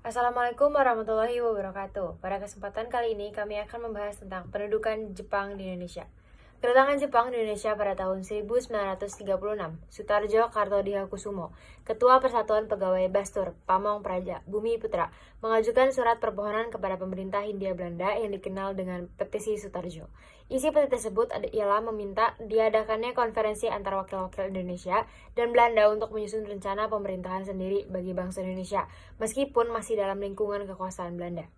Assalamualaikum warahmatullahi wabarakatuh. Pada kesempatan kali ini kami akan membahas tentang pendudukan Jepang di Indonesia. Kedatangan Jepang di Indonesia pada tahun 1936, Sutarjo Kartodihakusumo, Ketua Persatuan Pegawai Bastur, Pamong Praja, Bumi Putra, mengajukan surat permohonan kepada pemerintah Hindia Belanda yang dikenal dengan Petisi Sutarjo. Isi petisi tersebut ialah meminta diadakannya konferensi antara wakil-wakil Indonesia dan Belanda untuk menyusun rencana pemerintahan sendiri bagi bangsa Indonesia, meskipun masih dalam lingkungan kekuasaan Belanda.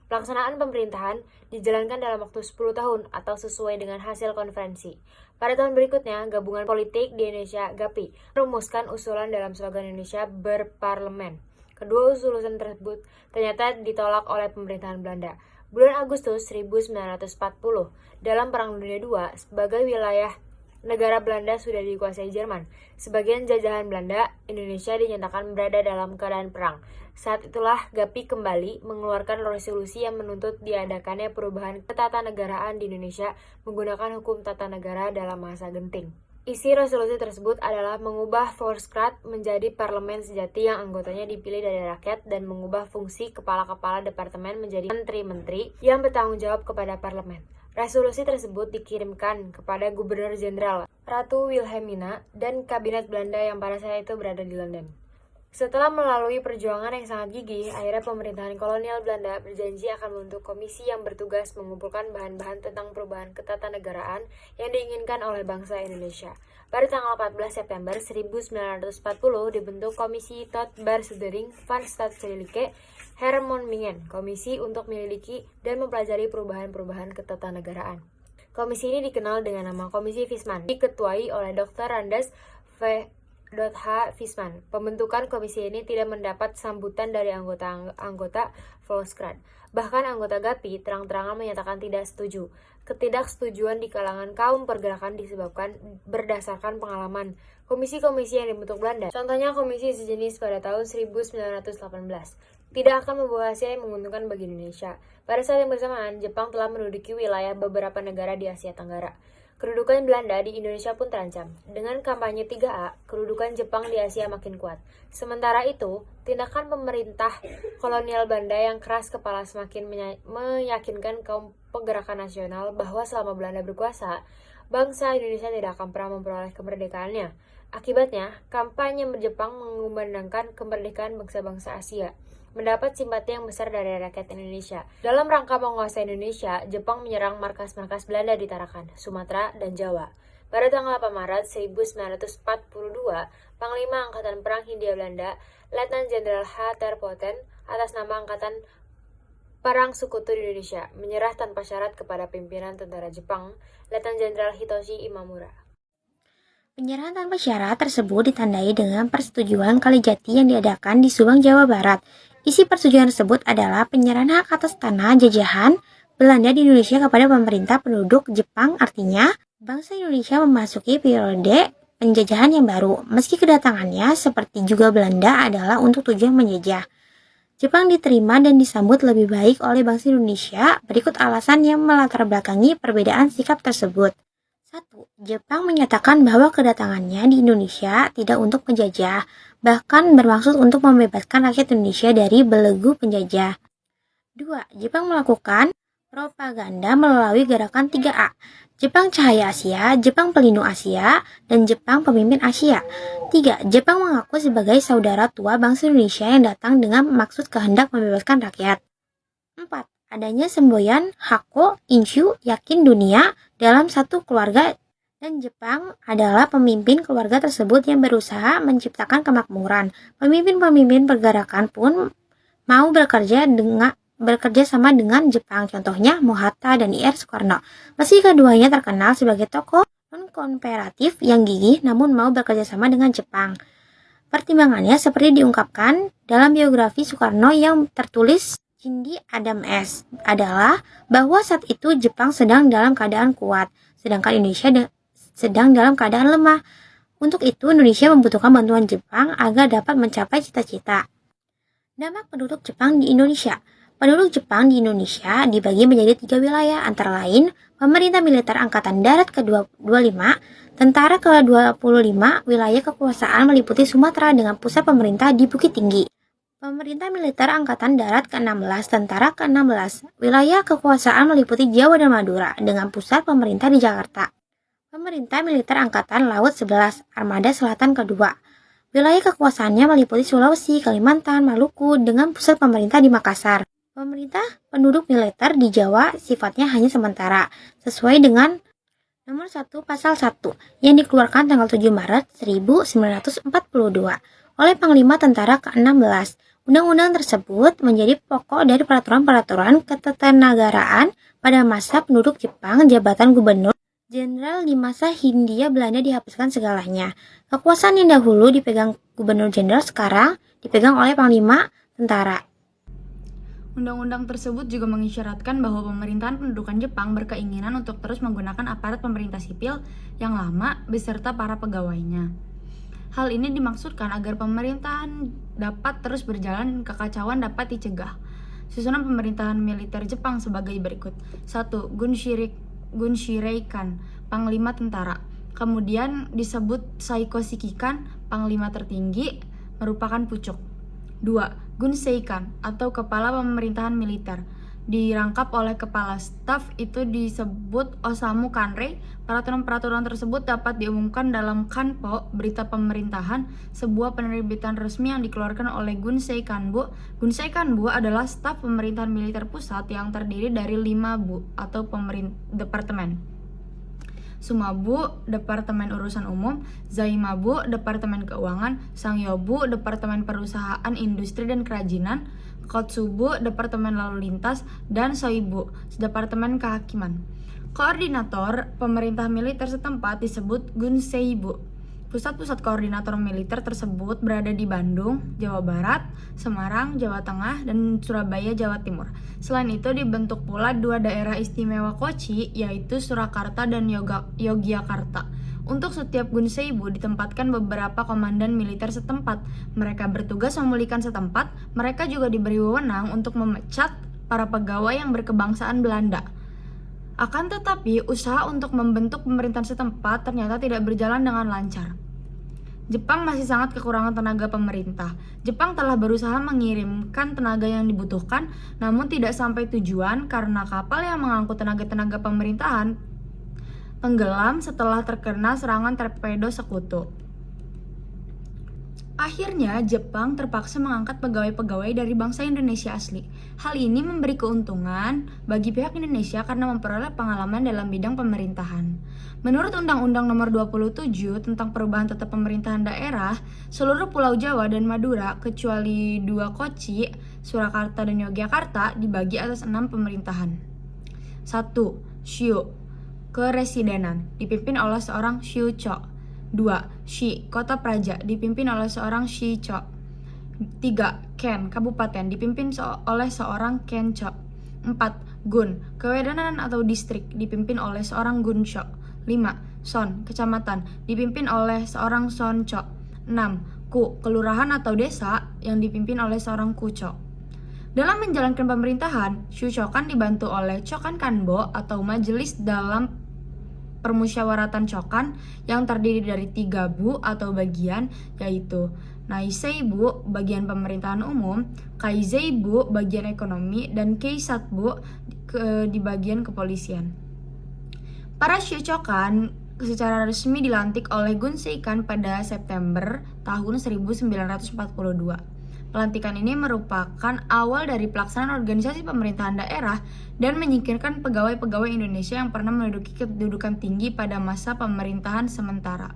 Pelaksanaan pemerintahan dijalankan dalam waktu 10 tahun atau sesuai dengan hasil konferensi. Pada tahun berikutnya, Gabungan Politik di Indonesia (GAPI) merumuskan usulan dalam slogan Indonesia berparlemen. Kedua usulan tersebut ternyata ditolak oleh pemerintahan Belanda. Bulan Agustus 1940, dalam Perang Dunia II, sebagai wilayah negara Belanda sudah dikuasai Jerman. Sebagian jajahan Belanda, Indonesia dinyatakan berada dalam keadaan perang. Saat itulah GAPI kembali mengeluarkan resolusi yang menuntut diadakannya perubahan ketatanegaraan di Indonesia menggunakan hukum tata negara dalam masa genting. Isi resolusi tersebut adalah mengubah Volksraad menjadi parlemen sejati yang anggotanya dipilih dari rakyat dan mengubah fungsi kepala-kepala departemen menjadi menteri-menteri yang bertanggung jawab kepada parlemen. Resolusi tersebut dikirimkan kepada Gubernur Jenderal Ratu Wilhelmina dan kabinet Belanda yang pada saat itu berada di London. Setelah melalui perjuangan yang sangat gigih, akhirnya pemerintahan kolonial Belanda berjanji akan membentuk komisi yang bertugas mengumpulkan bahan-bahan tentang perubahan ketatanegaraan yang diinginkan oleh bangsa Indonesia. Pada tanggal 14 September 1940 dibentuk Komisi Tot Bersudering van Staatsliedelijke Hervormingen, komisi untuk menyelidiki dan mempelajari perubahan-perubahan ketatanegaraan. Komisi ini dikenal dengan nama Komisi Visman, diketuai oleh Dr. Randes V. H. Visman. Pembentukan komisi ini tidak mendapat sambutan dari anggota Volksraad. Bahkan anggota GAPI terang-terangan menyatakan tidak setuju. Ketidaksetujuan di kalangan kaum pergerakan disebabkan berdasarkan pengalaman komisi-komisi yang dibentuk Belanda. Contohnya komisi sejenis pada tahun 1918. Tidak akan membawa hasil yang menguntungkan bagi Indonesia. Pada saat yang bersamaan, Jepang telah menduduki wilayah beberapa negara di Asia Tenggara. Kedudukan Belanda di Indonesia pun terancam. Dengan kampanye 3A, kedudukan Jepang di Asia makin kuat. Sementara itu, tindakan pemerintah kolonial Belanda yang keras kepala semakin meyakinkan kaum pergerakan nasional bahwa selama Belanda berkuasa, bangsa Indonesia tidak akan pernah memperoleh kemerdekaannya. Akibatnya, kampanye Jepang mengumandangkan kemerdekaan bangsa-bangsa Asia mendapat simpati yang besar dari rakyat Indonesia. Dalam rangka menguasai Indonesia, Jepang menyerang markas-markas Belanda di Tarakan, Sumatera, dan Jawa. Pada tanggal 8 Maret 1942, Panglima Angkatan Perang Hindia Belanda, Letnan Jenderal H. ter Poten, atas nama Angkatan Perang Sekutu di Indonesia, menyerah tanpa syarat kepada pimpinan tentara Jepang, Letnan Jenderal Hitoshi Imamura. Penyerahan tanpa syarat tersebut ditandai dengan persetujuan Kalijati yang diadakan di Subang, Jawa Barat. Isi persetujuan tersebut adalah penyerahan hak atas tanah jajahan Belanda di Indonesia kepada pemerintah penduduk Jepang, artinya bangsa Indonesia memasuki periode penjajahan yang baru, meski kedatangannya seperti juga Belanda adalah untuk tujuan menjajah. Jepang diterima dan disambut lebih baik oleh bangsa Indonesia. Berikut alasan yang melatar belakangi perbedaan sikap tersebut. 1. Jepang menyatakan bahwa kedatangannya di Indonesia tidak untuk penjajah, bahkan bermaksud untuk membebaskan rakyat Indonesia dari belenggu penjajah. 2. Jepang melakukan propaganda melalui gerakan 3A, Jepang Cahaya Asia, Jepang Pelindung Asia, dan Jepang Pemimpin Asia. 3. Jepang mengaku sebagai saudara tua bangsa Indonesia yang datang dengan maksud kehendak membebaskan rakyat. 4. Adanya semboyan Hakko Inshu yakin dunia dalam satu keluarga dan Jepang adalah pemimpin keluarga tersebut yang berusaha menciptakan kemakmuran. Pemimpin-pemimpin pergerakan pun mau bekerja sama dengan Jepang, contohnya Mohatta dan Ir Soekarno. Meski keduanya terkenal sebagai tokoh non-kooperatif yang gigih namun mau bekerja sama dengan Jepang. Pertimbangannya seperti diungkapkan dalam biografi Soekarno yang tertulis Cindy Adam S. adalah bahwa saat itu Jepang sedang dalam keadaan kuat, sedangkan Indonesia sedang dalam keadaan lemah. Untuk itu, Indonesia membutuhkan bantuan Jepang agar dapat mencapai cita-cita. Dampak penduduk Jepang di Indonesia. Penduduk Jepang di Indonesia dibagi menjadi 3 wilayah, antara lain Pemerintah Militer Angkatan Darat ke-25, Tentara ke-25, wilayah kekuasaan meliputi Sumatera dengan pusat pemerintah di Bukit Tinggi. Pemerintah militer Angkatan Darat ke-16, Tentara ke-16. Wilayah kekuasaan meliputi Jawa dan Madura, dengan pusat pemerintah di Jakarta. Pemerintah militer Angkatan Laut 11, Armada Selatan ke-2. Wilayah kekuasaannya meliputi Sulawesi, Kalimantan, Maluku, dengan pusat pemerintah di Makassar. Pemerintah penduduk militer di Jawa sifatnya hanya sementara, sesuai dengan Nomor 1 Pasal 1 yang dikeluarkan tanggal 7 Maret 1942 oleh Panglima Tentara ke-16. Undang-undang tersebut menjadi pokok dari peraturan-peraturan ketenagaraan pada masa penduduk Jepang. Jabatan Gubernur Jenderal di masa Hindia Belanda dihapuskan segalanya. Kekuasaan yang dahulu dipegang Gubernur Jenderal sekarang dipegang oleh Panglima Tentara. Undang-undang tersebut juga mengisyaratkan bahwa pemerintahan pendudukan Jepang berkeinginan untuk terus menggunakan aparat pemerintah sipil yang lama beserta para pegawainya. Hal ini dimaksudkan agar pemerintahan dapat terus berjalan dan kekacauan dapat dicegah. Susunan pemerintahan militer Jepang sebagai berikut. 1. Gunshireikan, Panglima Tentara. Kemudian disebut Saiko Shikikan, Panglima Tertinggi, merupakan pucuk. 2. Gunseikan atau Kepala Pemerintahan Militer. Dirangkap oleh Kepala Staf, itu disebut Osamu Kanrei. Peraturan-peraturan tersebut dapat diumumkan dalam Kanpo, berita pemerintahan, sebuah penerbitan resmi yang dikeluarkan oleh Gunsei Kanbu. Gunsei Kanbu adalah staf pemerintahan militer pusat yang terdiri dari 5 bu atau departemen. Sumabu, Departemen Urusan Umum, Zaimabu, Departemen Keuangan, Sangyobu, Departemen Perusahaan Industri dan Kerajinan, Kotsubu, Departemen Lalu Lintas, dan Soibu, Departemen Kehakiman. Koordinator pemerintah militer setempat disebut Gunseibu. Pusat-pusat koordinator militer tersebut berada di Bandung, Jawa Barat, Semarang, Jawa Tengah, dan Surabaya, Jawa Timur. Selain itu dibentuk pula 2 daerah istimewa Kochi, yaitu Surakarta dan Yogyakarta. Untuk setiap Gunseibu ditempatkan beberapa komandan militer setempat. Mereka bertugas memulihkan setempat. Mereka juga diberi wewenang untuk memecat para pegawai yang berkebangsaan Belanda. Akan tetapi, usaha untuk membentuk pemerintahan setempat ternyata tidak berjalan dengan lancar. Jepang masih sangat kekurangan tenaga pemerintah. Jepang telah berusaha mengirimkan tenaga yang dibutuhkan, namun tidak sampai tujuan karena kapal yang mengangkut tenaga-tenaga pemerintahan tenggelam setelah terkena serangan torpedo sekutu. Akhirnya, Jepang terpaksa mengangkat pegawai-pegawai dari bangsa Indonesia asli. Hal ini memberi keuntungan bagi pihak Indonesia karena memperoleh pengalaman dalam bidang pemerintahan. Menurut Undang-Undang Nomor 27 tentang Perubahan Tata Pemerintahan Daerah, seluruh Pulau Jawa dan Madura kecuali 2 Kochi, Surakarta dan Yogyakarta dibagi atas 6 pemerintahan. 1. Shio, Keresidenan, dipimpin oleh seorang Shucho. 2. Shi, Kota Praja, dipimpin oleh seorang Shicho. 3. Ken, Kabupaten, dipimpin oleh seorang Kencho. 4. Gun, Kewedanan atau Distrik, dipimpin oleh seorang Gunsho. 5. Son, Kecamatan, dipimpin oleh seorang Soncho. 6. Ku, Kelurahan atau Desa, yang dipimpin oleh seorang Kucho. Dalam menjalankan pemerintahan, Shuchokan dibantu oleh Chokan Kanbo atau Majelis dalam Permusyawaratan Chokan yang terdiri dari 3 bu atau bagian, yaitu Naiseibu, bagian pemerintahan umum, Kaizeibu, bagian ekonomi, dan Keisatbu di bagian kepolisian. Para Shuchokan secara resmi dilantik oleh Gunseikan pada September tahun 1942. Pelantikan ini merupakan awal dari pelaksanaan organisasi pemerintahan daerah dan menyingkirkan pegawai-pegawai Indonesia yang pernah menduduki kedudukan tinggi pada masa pemerintahan sementara.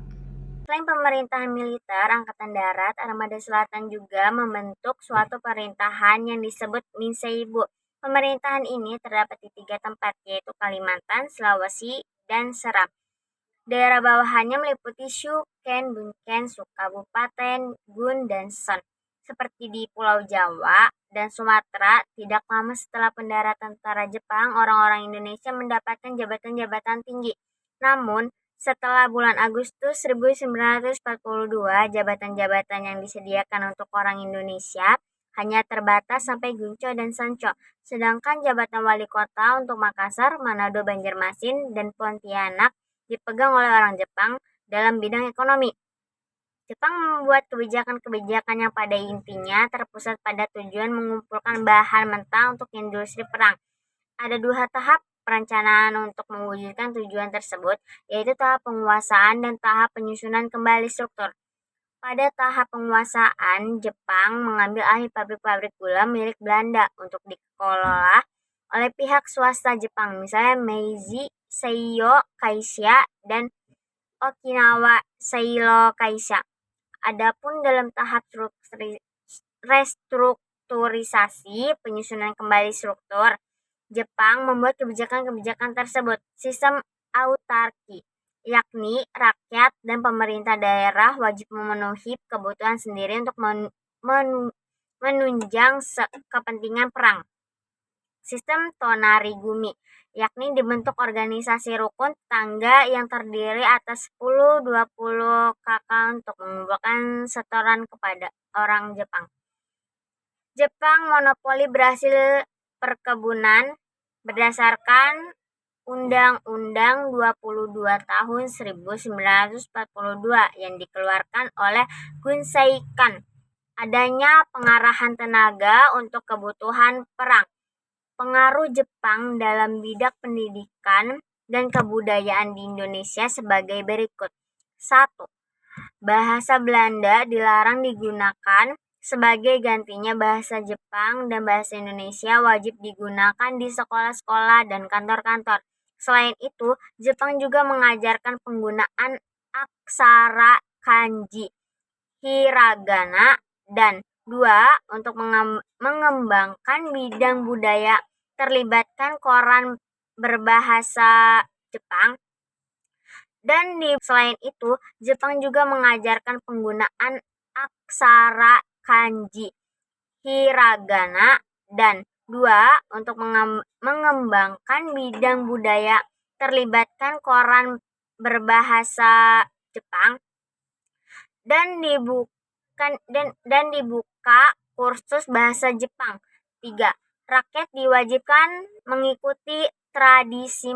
Selain pemerintahan militer, Angkatan Darat, Armada Selatan juga membentuk suatu pemerintahan yang disebut Minseibu. Pemerintahan ini terdapat di 3 tempat, yaitu Kalimantan, Sulawesi, dan Seram. Daerah bawahannya meliputi Shu, Ken, Bunken, Kabupaten, Gun, dan Son. Seperti di Pulau Jawa dan Sumatera, tidak lama setelah pendaratan tentara Jepang, orang-orang Indonesia mendapatkan jabatan-jabatan tinggi. Namun, setelah bulan Agustus 1942, jabatan-jabatan yang disediakan untuk orang Indonesia hanya terbatas sampai Gunco dan Sanco. Sedangkan jabatan wali kota untuk Makassar, Manado, Banjarmasin, dan Pontianak dipegang oleh orang Jepang dalam bidang ekonomi. Jepang membuat kebijakan-kebijakan yang pada intinya terpusat pada tujuan mengumpulkan bahan mentah untuk industri perang. Ada 2 tahap perencanaan untuk mewujudkan tujuan tersebut, yaitu tahap penguasaan dan tahap penyusunan kembali struktur. Pada tahap penguasaan, Jepang mengambil alih pabrik-pabrik gula milik Belanda untuk dikelola oleh pihak swasta Jepang, misalnya Meiji Seiyo Kaisha dan Okinawa Seilo Kaisha. Adapun dalam tahap restrukturisasi penyusunan kembali struktur, Jepang membuat kebijakan-kebijakan tersebut sistem autarki, yakni rakyat dan pemerintah daerah wajib memenuhi kebutuhan sendiri untuk menunjang kepentingan perang. Sistem tonarigumi, yakni dibentuk organisasi rukun tetangga yang terdiri atas 10-20 kakak untuk mengumpulkan setoran kepada orang Jepang. Jepang monopoli berhasil perkebunan berdasarkan Undang-Undang 22 tahun 1942 yang dikeluarkan oleh Gunseikan. Adanya pengarahan tenaga untuk kebutuhan perang. Pengaruh Jepang dalam bidang pendidikan dan kebudayaan di Indonesia sebagai berikut. 1. Bahasa Belanda dilarang digunakan sebagai gantinya bahasa Jepang dan bahasa Indonesia wajib digunakan di sekolah-sekolah dan kantor-kantor. Selain itu, Jepang juga mengajarkan penggunaan aksara kanji, hiragana, dan 2. Untuk mengembangkan bidang budaya, terlibatkan koran berbahasa Jepang. Dan selain itu, Jepang juga mengajarkan penggunaan aksara kanji, hiragana, dan 2. Untuk mengembangkan bidang budaya, terlibatkan koran berbahasa Jepang. Dan dibuka kursus bahasa Jepang. 3. Rakyat diwajibkan mengikuti tradisi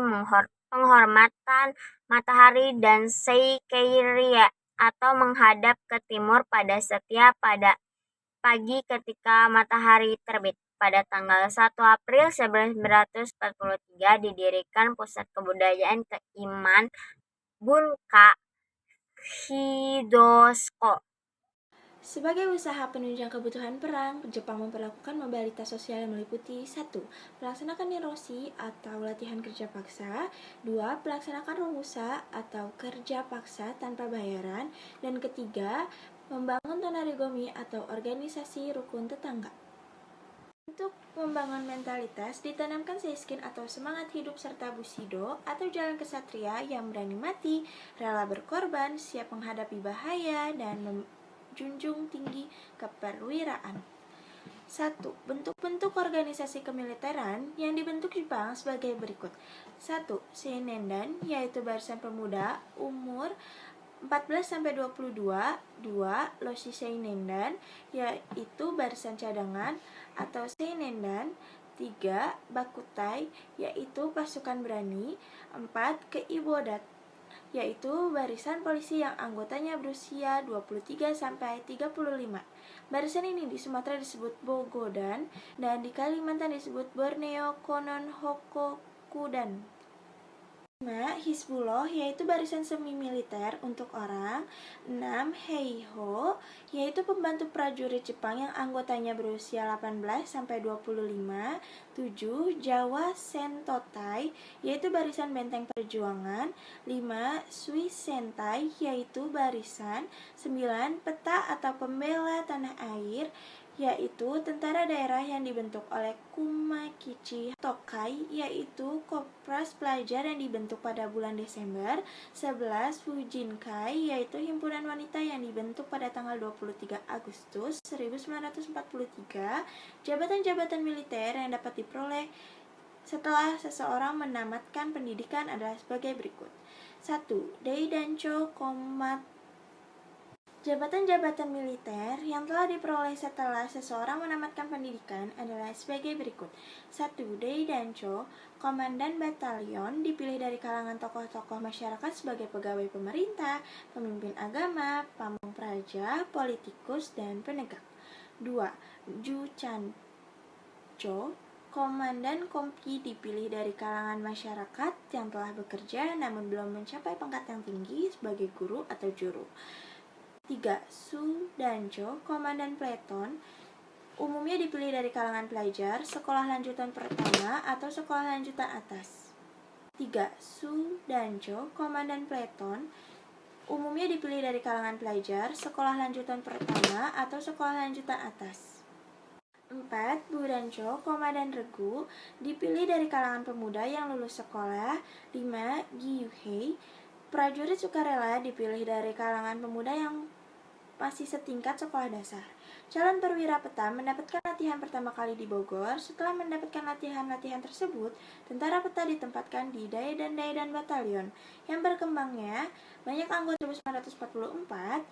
penghormatan matahari dan seikeiria atau menghadap ke timur pada setiap pagi ketika matahari terbit. Pada tanggal 1 April 1943 didirikan Pusat Kebudayaan Keiman Bunka Hidosko. Sebagai usaha penunjang kebutuhan perang, Jepang memperlakukan mobilitas sosial yang meliputi 1. Melaksanakan niroshi atau latihan kerja paksa. 2. Melaksanakan romusa atau kerja paksa tanpa bayaran. Dan ketiga, membangun tonarigomi atau organisasi rukun tetangga. Untuk membangun mentalitas, ditanamkan seiskin atau semangat hidup serta bushido atau jalan kesatria yang berani mati, rela berkorban, siap menghadapi bahaya, dan menjunjung tinggi keperwiraan. 1. Bentuk-bentuk organisasi kemiliteran yang dibentuk Jepang sebagai berikut. 1. Seinendan, yaitu barisan pemuda umur 14-22. 2. Loshi Seinendan, yaitu barisan cadangan atau Seinendan. 3. Bakutai, yaitu pasukan berani. 4. Keibodat, yaitu barisan polisi yang anggotanya berusia 23-35. Barisan ini di Sumatera disebut Bogodan dan di Kalimantan disebut Borneo Konon Hokokudan. 5. Hizbullah, yaitu barisan semi-militer untuk orang. 6. Heiho, yaitu pembantu prajurit Jepang yang anggotanya berusia 18-25. 7. Jawa Sentotai, yaitu barisan benteng perjuangan. 5. Swiss Sentai, yaitu barisan. 9. Peta atau pembela tanah air, yaitu tentara daerah yang dibentuk oleh Kumakichi Tokai, yaitu kopras pelajar yang dibentuk pada bulan Desember. 11. Fujinkai, yaitu himpunan wanita yang dibentuk pada tanggal 23 Agustus 1943. Jabatan-jabatan militer yang dapat diperoleh setelah seseorang menamatkan pendidikan adalah sebagai berikut. 1. Daidancho Jabatan-jabatan militer yang telah diperoleh setelah seseorang menamatkan pendidikan adalah sebagai berikut. 1. Daidancho, komandan batalion, dipilih dari kalangan tokoh-tokoh masyarakat sebagai pegawai pemerintah, pemimpin agama, pamong praja, politikus, dan penegak. 2. Juchancho, komandan kompi, dipilih dari kalangan masyarakat yang telah bekerja namun belum mencapai pangkat yang tinggi sebagai guru atau juru. 3. Sudancho, komandan peleton, umumnya dipilih dari kalangan pelajar, sekolah lanjutan pertama atau sekolah lanjutan atas. 3. Sudancho, komandan peleton, umumnya dipilih dari kalangan pelajar, sekolah lanjutan pertama atau sekolah lanjutan atas. 4. Burancho, komandan regu, dipilih dari kalangan pemuda yang lulus sekolah. 5. Gyuhei, prajurit sukarela, dipilih dari kalangan pemuda yang masih setingkat sekolah dasar. Calon perwira peta mendapatkan latihan pertama kali di Bogor. Setelah mendapatkan latihan-latihan tersebut, tentara peta ditempatkan di Daedan Batalion. Yang berkembangnya banyak anggota 1944,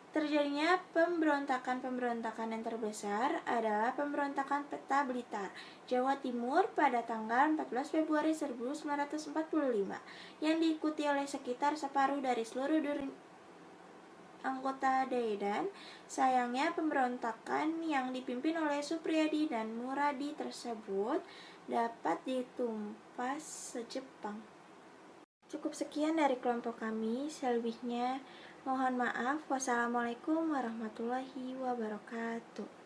terjadinya pemberontakan yang terbesar adalah pemberontakan Peta Blitar, Jawa Timur pada tanggal 14 Februari 1945 yang diikuti oleh sekitar separuh dari seluruh anggota Daedan. Sayangnya pemberontakan yang dipimpin oleh Supriyadi dan Muradi tersebut dapat ditumpas sejepang. Cukup sekian dari kelompok kami, selebihnya mohon maaf. Wassalamualaikum warahmatullahi wabarakatuh.